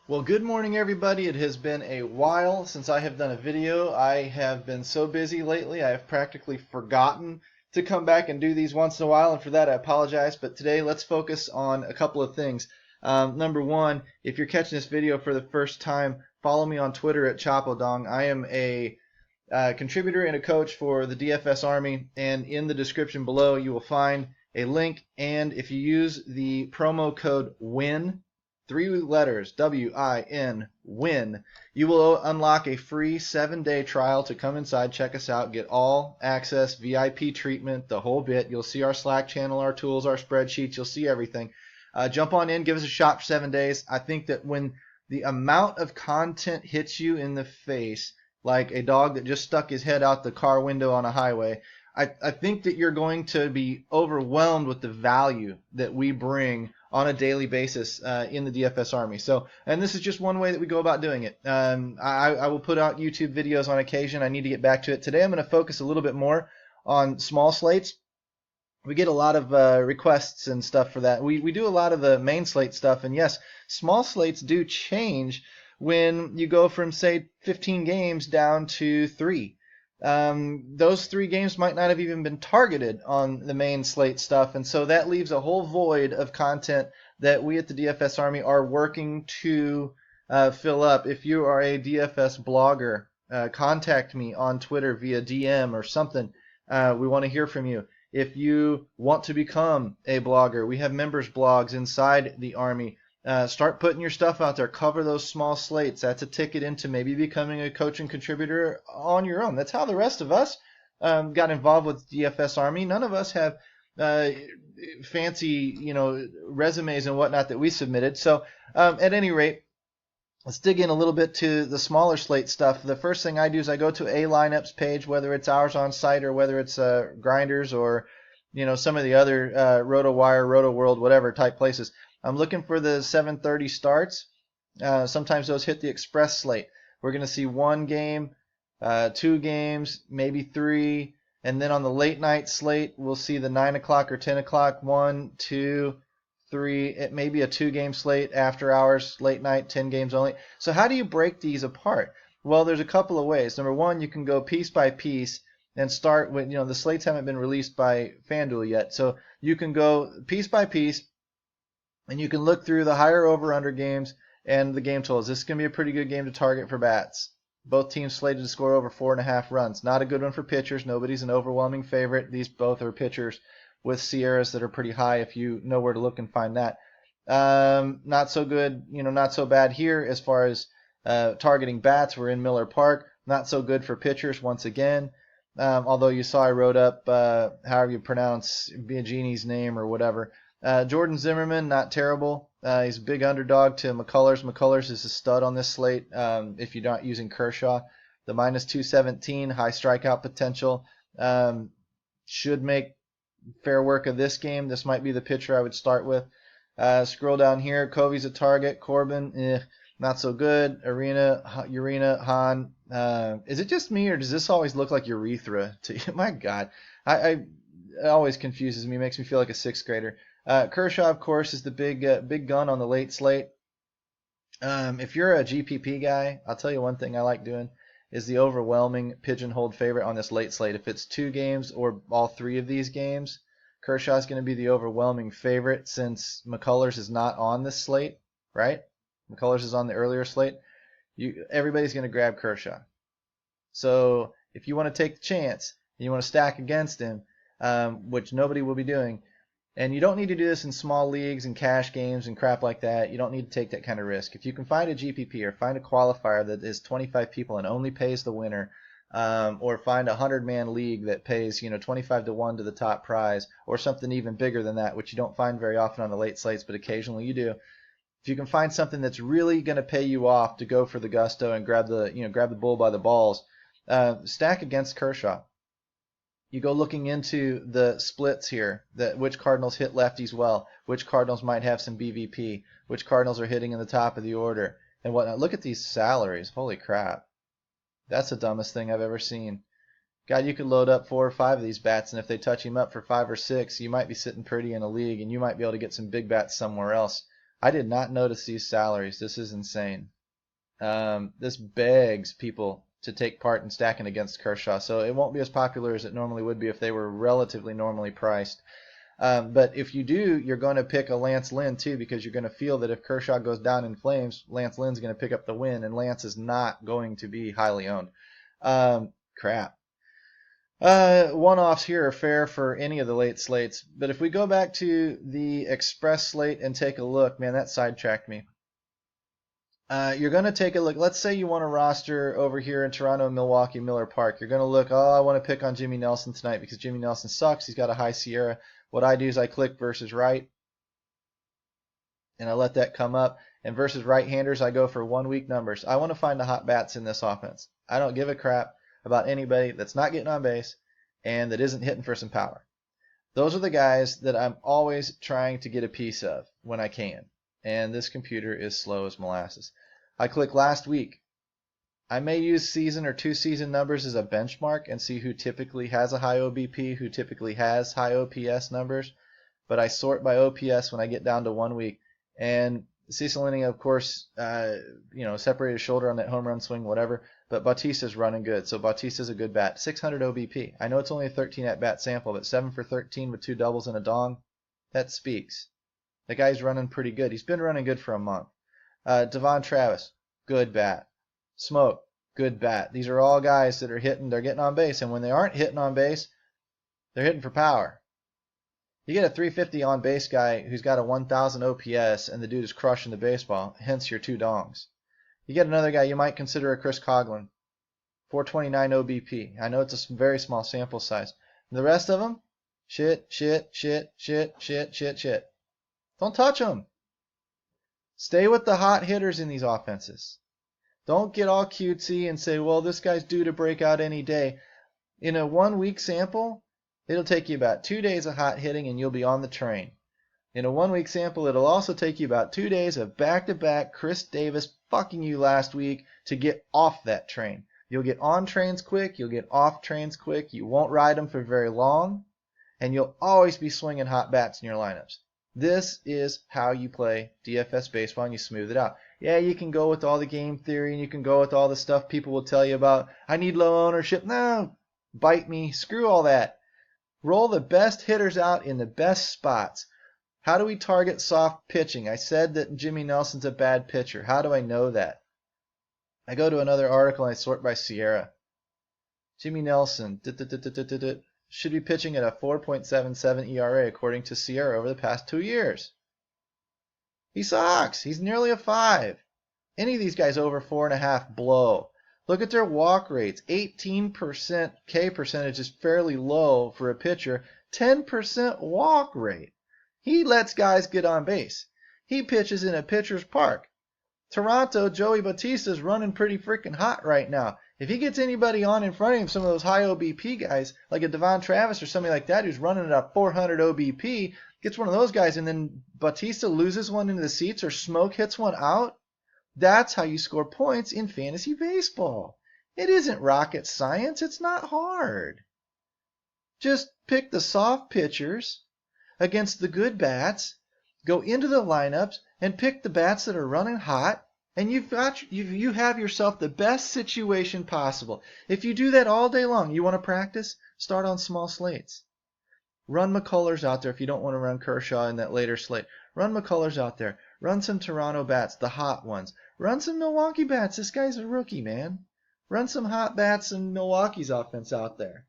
Well, good morning, everybody. It has been a while since I have done a video. I have been so busy lately, I have practically forgotten to come back and do these once in a while, and for that I apologize. But today, let's focus on a couple of things. Number one, if you're catching this video for the first time, follow me on Twitter at Chapodong. I am a contributor and a coach for the DFS Army, and in the description below, you will find a link. And if you use the promo code WIN, 3 letters, WIN, WIN, you will unlock a free 7-day trial to come inside, check us out, get all access, VIP treatment, the whole bit. You'll see our Slack channel, our tools, our spreadsheets. You'll see everything. Jump on in, give us a shot for 7 days. I think that when the amount of content hits you in the face, like a dog that just stuck his head out the car window on a highway, I think that you're going to be overwhelmed with the value that we bring on a daily basis in the DFS Army. So, and this is just one way that we go about doing it. I will put out YouTube videos on occasion. I need to get back to it. Today I'm going to focus a little bit more on small slates. We get a lot of requests and stuff for that. We do a lot of the main slate stuff, and yes, small slates do change when you go from, say, 15 games down to 3. Those 3 games might not have even been targeted on the main slate stuff, and so that leaves a whole void of content that we at the DFS Army are working to fill up. If you are a DFS blogger, contact me on Twitter via DM or something. We want to hear from you. If you want to become a blogger, we have members blogs inside the Army. Start putting your stuff out there. Cover those small slates. That's a ticket into maybe becoming a coach and contributor on your own. That's how the rest of us got involved with DFS Army. None of us have fancy, resumes and whatnot that we submitted. So at any rate, let's dig in a little bit to the smaller slate stuff. The first thing I do is I go to a lineups page, whether it's ours on site or whether it's Grinders or some of the other RotoWire, RotoWorld, whatever type places. I'm looking for the 7:30 starts. Sometimes those hit the express slate. We're going to see 1 game, 2 games, maybe 3. And then on the late night slate, we'll see the 9 o'clock or 10 o'clock, 1, 2, 3. It may be a 2-game slate, after hours, late night, 10 games only. So how do you break these apart? Well, there's a couple of ways. Number one, you can go piece by piece and start with, the slates haven't been released by Fanduel yet. So you can go piece by piece, and you can look through the higher over-under games and the game totals. This is going to be a pretty good game to target for bats. Both teams slated to score over 4.5 runs. Not a good one for pitchers. Nobody's an overwhelming favorite. These both are pitchers with Sierras that are pretty high if you know where to look and find that. Not so good, not so bad here as far as targeting bats. We're in Miller Park. Not so good for pitchers once again. Although you saw I wrote up however you pronounce Biagini's name or whatever. Jordan Zimmerman, not terrible. He's a big underdog to McCullers. McCullers is a stud on this slate if you're not using Kershaw. The -217, high strikeout potential. Should make fair work of this game. This might be the pitcher I would start with. Scroll down here. Covey's a target. Corbin, not so good. Urena, Hahn. Is it just me, or does this always look like urethra to you? My God. It always confuses me. Makes me feel like a 6th grader. Kershaw, of course, is the big gun on the late slate. If you're a GPP guy, I'll tell you one thing I like doing is the overwhelming pigeonholed favorite on this late slate. If it's 2 games or all 3 of these games, Kershaw is going to be the overwhelming favorite since McCullers is not on this slate, right? McCullers is on the earlier slate. Everybody's going to grab Kershaw. So if you want to take the chance and you want to stack against him, which nobody will be doing, and you don't need to do this in small leagues and cash games and crap like that. You don't need to take that kind of risk. If you can find a GPP or find a qualifier that is 25 people and only pays the winner, or find a 100-man league that pays 25 to 1 to the top prize, or something even bigger than that, which you don't find very often on the late slates, but occasionally you do. If you can find something that's really going to pay you off to go for the gusto and grab the bull by the balls, stack against Kershaw. You go looking into the splits here, which Cardinals hit lefties well, which Cardinals might have some BVP, which Cardinals are hitting in the top of the order, and whatnot. Look at these salaries. Holy crap. That's the dumbest thing I've ever seen. God, you could load up 4 or 5 of these bats, and if they touch him up for 5 or 6, you might be sitting pretty in a league, and you might be able to get some big bats somewhere else. I did not notice these salaries. This is insane. This begs people to take part in stacking against Kershaw. So it won't be as popular as it normally would be if they were relatively normally priced. But if you do, you're going to pick a Lance Lynn too, because you're going to feel that if Kershaw goes down in flames, Lance Lynn's going to pick up the win, and Lance is not going to be highly owned. Crap. One-offs here are fair for any of the late slates. But if we go back to the Express slate and take a look, man, that sidetracked me. You're going to take a look. Let's say you want a roster over here in Toronto, Milwaukee, Miller Park. You're going to look, I want to pick on Jimmy Nelson tonight because Jimmy Nelson sucks. He's got a high Sierra. What I do is I click versus right, and I let that come up. And versus right-handers, I go for 1 week numbers. I want to find the hot bats in this offense. I don't give a crap about anybody that's not getting on base and that isn't hitting for some power. Those are the guys that I'm always trying to get a piece of when I can. And this computer is slow as molasses. I click last week. I may use season or 2 season numbers as a benchmark and see who typically has a high OBP, who typically has high OPS numbers. But I sort by OPS when I get down to 1 week. And Cecil Inning, of course, separated shoulder on that home run swing, whatever. But Bautista's running good, so Bautista's a good bat. 600 OBP. I know it's only a 13 at-bat sample, but 7 for 13 with 2 doubles and a dong, that speaks. The guy's running pretty good. He's been running good for a month. Devon Travis, good bat. Smoke, good bat. These are all guys that are hitting. They're getting on base, and when they aren't hitting on base, they're hitting for power. You get a 350 on base guy who's got a 1,000 OPS, and the dude is crushing the baseball, hence your 2 dongs. You get another guy you might consider a Chris Coughlin, 429 OBP. I know it's a very small sample size. And the rest of them, shit. Don't touch them. Stay with the hot hitters in these offenses. Don't get all cutesy and say, well, this guy's due to break out any day. In a 1 week sample, it'll take you about 2 days of hot hitting and you'll be on the train. In a 1 week sample, it'll also take you about 2 days of back-to-back Chris Davis fucking you last week to get off that train. You'll get on trains quick. You'll get off trains quick. You won't ride them for very long. And you'll always be swinging hot bats in your lineups. This is how you play DFS baseball and you smooth it out. Yeah, you can go with all the game theory and you can go with all the stuff people will tell you about, I need low ownership. No, bite me. Screw all that. Roll the best hitters out in the best spots. How do we target soft pitching? I said that Jimmy Nelson's a bad pitcher. How do I know that? I go to another article and I sort by Sierra. Jimmy Nelson should be pitching at a 4.77 ERA according to Sierra over the past 2 years. He sucks. He's nearly a 5. Any of these guys over 4.5 blow. Look at their walk rates. 18% K percentage is fairly low for a pitcher. 10% walk rate. He lets guys get on base. He pitches in a pitcher's park. Toronto, Joey Bautista's running pretty freaking hot right now. If he gets anybody on in front of him, some of those high OBP guys, like a Devon Travis or somebody like that who's running at a 400 OBP, gets one of those guys and then Bautista loses one into the seats or Smoke hits one out, that's how you score points in fantasy baseball. It isn't rocket science. It's not hard. Just pick the soft pitchers against the good bats, go into the lineups and pick the bats that are running hot, and you have yourself the best situation possible. If you do that all day long, you want to practice, start on small slates. Run McCullers out there if you don't want to run Kershaw in that later slate. Run McCullers out there. Run some Toronto bats, the hot ones. Run some Milwaukee bats. This guy's a rookie, man. Run some hot bats in Milwaukee's offense out there.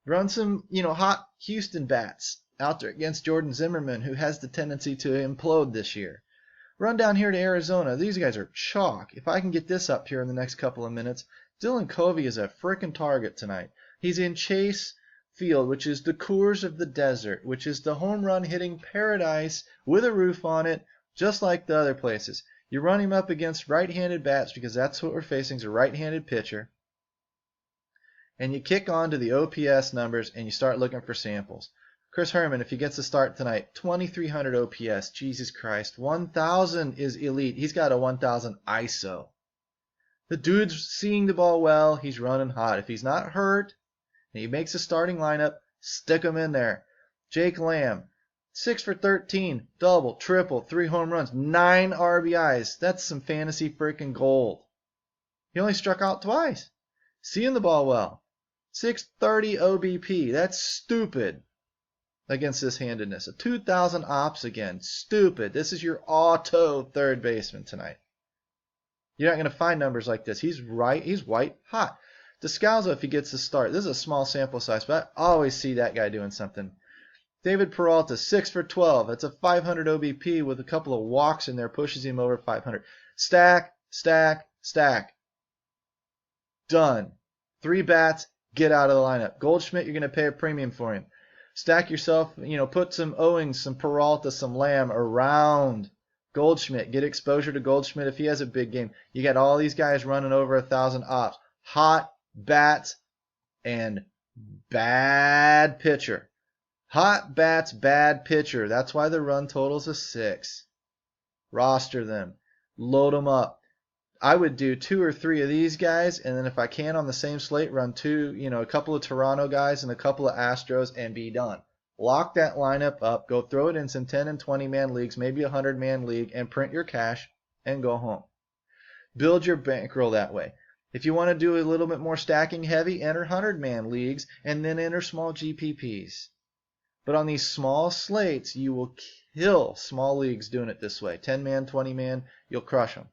Run some, hot Houston bats out there against Jordan Zimmerman, who has the tendency to implode this year. Run down here to Arizona. These guys are chalk. If I can get this up here in the next couple of minutes, Dylan Covey is a frickin' target tonight. He's in Chase Field, which is the Coors of the desert, which is the home run hitting paradise with a roof on it, just like the other places. You run him up against right-handed bats because that's what we're facing is a right-handed pitcher. And you kick on to the OPS numbers and you start looking for samples. Chris Herman, if he gets a start tonight, 2,300 OPS. Jesus Christ. 1,000 is elite. He's got a 1,000 ISO. The dude's seeing the ball well. He's running hot. If he's not hurt and he makes a starting lineup, stick him in there. Jake Lamb, 6 for 13, double, triple, 3 home runs, 9 RBIs. That's some fantasy freaking gold. He only struck out twice. Seeing the ball well. 630 OBP. That's stupid against this handedness. A 2,000 ops again. Stupid. This is your auto third baseman tonight. You're not going to find numbers like this. He's right. He's white hot. Descalzo, if he gets the start. This is a small sample size, but I always see that guy doing something. David Peralta, 6 for 12. That's a 500 OBP with a couple of walks in there. Pushes him over 500. Stack, stack, stack. Done. 3 bats. Get out of the lineup. Goldschmidt, you're going to pay a premium for him. Stack yourself, put some Owings, some Peralta, some Lamb around Goldschmidt. Get exposure to Goldschmidt if he has a big game. You got all these guys running over 1,000 ops. Hot bats and bad pitcher. Hot bats, bad pitcher. That's why the run total's a 6. Roster them. Load them up. I would do 2 or 3 of these guys, and then if I can on the same slate, run a couple of Toronto guys and a couple of Astros and be done. Lock that lineup up, go throw it in some 10 and 20-man leagues, maybe a 100-man league, and print your cash and go home. Build your bankroll that way. If you want to do a little bit more stacking heavy, enter 100-man leagues and then enter small GPPs. But on these small slates, you will kill small leagues doing it this way. 10-man, 20-man, you'll crush them.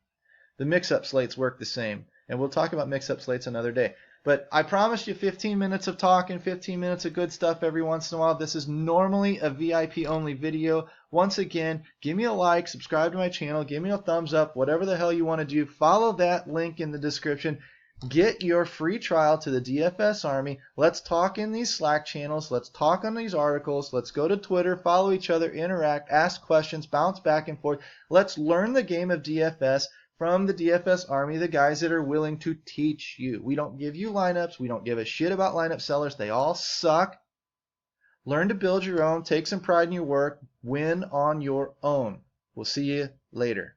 The mix-up slates work the same, and we'll talk about mix-up slates another day. But I promised you 15 minutes of talking, 15 minutes of good stuff every once in a while. This is normally a VIP-only video. Once again, give me a like, subscribe to my channel, give me a thumbs up, whatever the hell you want to do. Follow that link in the description. Get your free trial to the DFS Army. Let's talk in these Slack channels. Let's talk on these articles. Let's go to Twitter, follow each other, interact, ask questions, bounce back and forth. Let's learn the game of DFS from the DFS Army, the guys that are willing to teach you. We don't give you lineups. We don't give a shit about lineup sellers. They all suck. Learn to build your own. Take some pride in your work. Win on your own. We'll see you later.